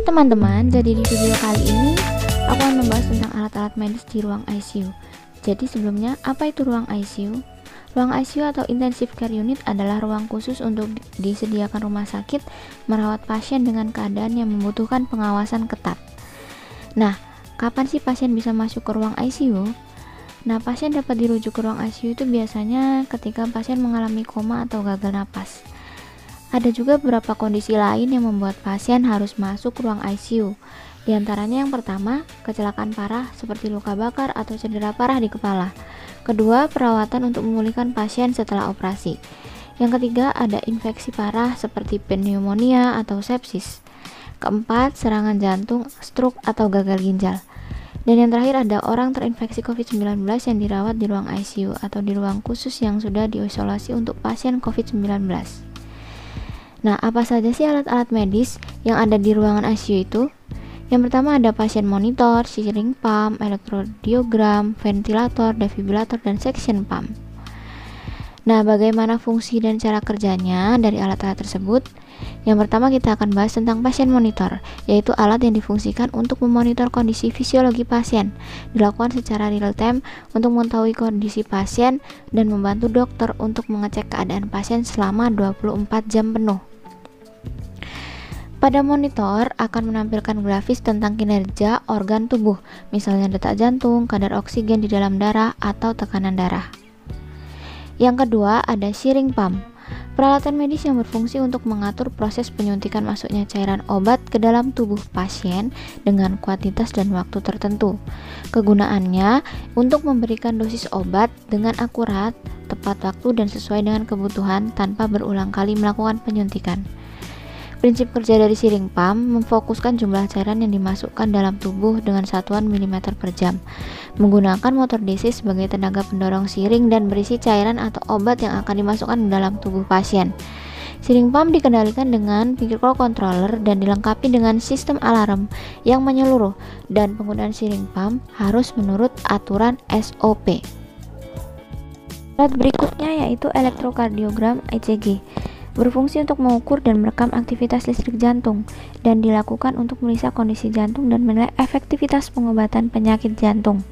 Teman-teman, jadi di video kali ini aku akan membahas tentang alat-alat medis di ruang ICU. Jadi sebelumnya, apa itu ruang ICU? Ruang ICU atau Intensive Care Unit adalah ruang khusus untuk disediakan rumah sakit merawat pasien dengan keadaan yang membutuhkan pengawasan ketat. Nah, kapan sih pasien bisa masuk ke ruang ICU? Nah, pasien dapat dirujuk ke ruang ICU itu biasanya ketika pasien mengalami koma atau gagal napas. Ada juga beberapa kondisi lain yang membuat pasien harus masuk ruang ICU. Di antaranya yang pertama, kecelakaan parah seperti luka bakar atau cedera parah di kepala. Kedua, perawatan untuk memulihkan pasien setelah operasi. Yang ketiga, ada infeksi parah seperti pneumonia atau sepsis. Keempat, serangan jantung, stroke atau gagal ginjal. Dan yang terakhir ada orang terinfeksi COVID-19 yang dirawat di ruang ICU atau di ruang khusus yang sudah diisolasi untuk pasien COVID-19. Nah, apa saja sih alat-alat medis yang ada di ruangan ICU itu? Yang pertama ada pasien monitor, syringe pump, elektrodiogram, ventilator, defibrilator, dan suction pump. Nah, bagaimana fungsi dan cara kerjanya dari alat-alat tersebut? Yang pertama kita akan bahas tentang pasien monitor, yaitu alat yang difungsikan untuk memonitor kondisi fisiologi pasien. Dilakukan secara real time untuk mengetahui kondisi pasien dan membantu dokter untuk mengecek keadaan pasien selama 24 jam penuh. Pada monitor akan menampilkan grafis tentang kinerja organ tubuh, misalnya detak jantung, kadar oksigen di dalam darah, atau tekanan darah. Yang kedua ada syringe pump, peralatan medis yang berfungsi untuk mengatur proses penyuntikan masuknya cairan obat ke dalam tubuh pasien dengan kuantitas dan waktu tertentu. Kegunaannya untuk memberikan dosis obat dengan akurat, tepat waktu dan sesuai dengan kebutuhan tanpa berulang kali melakukan penyuntikan. Prinsip kerja dari syringe pump memfokuskan jumlah cairan yang dimasukkan dalam tubuh dengan satuan milimeter per jam, menggunakan motor DC sebagai tenaga pendorong syringe dan berisi cairan atau obat yang akan dimasukkan ke dalam tubuh pasien. Syringe pump dikendalikan dengan microcontroller dan dilengkapi dengan sistem alarm yang menyeluruh, dan penggunaan syringe pump harus menurut aturan SOP. Alat berikutnya yaitu elektrokardiogram ECG. Berfungsi untuk mengukur dan merekam aktivitas listrik jantung dan dilakukan untuk meriksa kondisi jantung dan menilai efektivitas pengobatan penyakit jantung.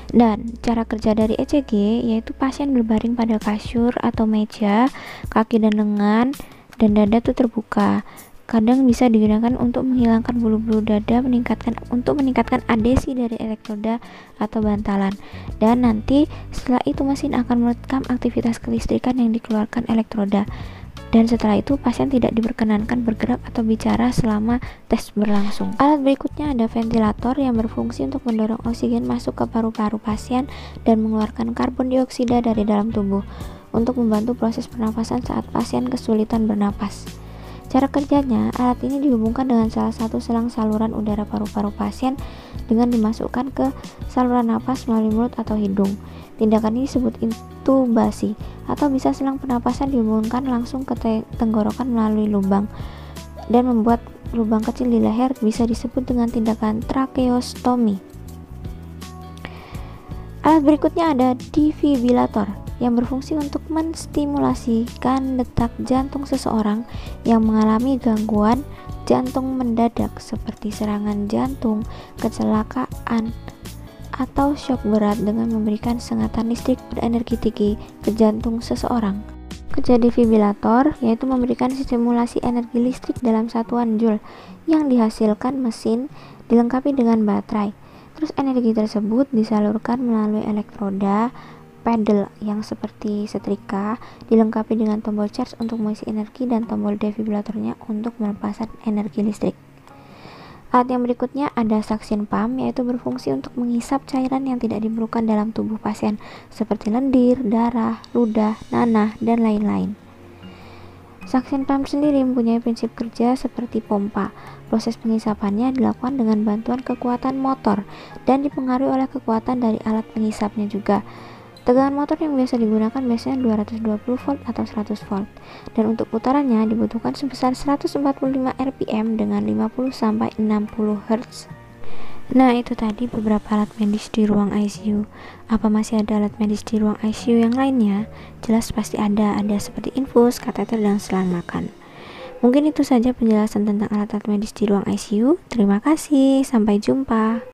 Dan cara kerja dari ECG yaitu pasien berbaring pada kasur atau meja, kaki dan lengan dan dada itu terbuka. Kadang bisa digunakan untuk menghilangkan bulu-bulu dada, meningkatkan adhesi dari elektroda atau bantalan. Dan nanti setelah itu mesin akan merekam aktivitas kelistrikan yang dikeluarkan elektroda. Dan setelah itu pasien tidak diperkenankan bergerak atau bicara selama tes berlangsung. Alat berikutnya ada ventilator yang berfungsi untuk mendorong oksigen masuk ke paru-paru pasien dan mengeluarkan karbon dioksida dari dalam tubuh untuk membantu proses pernafasan saat pasien kesulitan bernapas. Cara kerjanya, alat ini dihubungkan dengan salah satu selang saluran udara paru-paru pasien dengan dimasukkan ke saluran napas melalui mulut atau hidung. Tindakan ini disebut intubasi, atau bisa selang pernapasan dihubungkan langsung ke tenggorokan melalui lubang dan membuat lubang kecil di leher, bisa disebut dengan tindakan tracheostomi. Alat berikutnya ada defibrilator yang berfungsi untuk menstimulasikan detak jantung seseorang yang mengalami gangguan jantung mendadak seperti serangan jantung, kecelakaan, atau syok berat dengan memberikan sengatan listrik berenergi tinggi ke jantung seseorang. Kerja defibrilator yaitu memberikan stimulasi energi listrik dalam satuan joule yang dihasilkan mesin dilengkapi dengan baterai. Terus energi tersebut disalurkan melalui elektroda pedal yang seperti setrika, dilengkapi dengan tombol charge untuk mengisi energi dan tombol defibrilatornya untuk melepaskan energi listrik. Alat yang berikutnya ada suction pump, yaitu berfungsi untuk menghisap cairan yang tidak diperlukan dalam tubuh pasien seperti lendir, darah, ludah, nanah, dan lain-lain. Suction pump sendiri mempunyai prinsip kerja seperti pompa. Proses penghisapannya dilakukan dengan bantuan kekuatan motor dan dipengaruhi oleh kekuatan dari alat penghisapnya juga. Tegangan motor yang biasa digunakan biasanya 220 volt atau 100 volt, dan untuk putarannya dibutuhkan sebesar 145 rpm dengan 50 sampai 60 Hz. Nah, itu tadi beberapa alat medis di ruang ICU. Apa masih ada alat medis di ruang ICU yang lainnya? Jelas pasti ada seperti infus, kateter, dan selang makan. Mungkin itu saja penjelasan tentang alat-alat medis di ruang ICU. Terima kasih, sampai jumpa.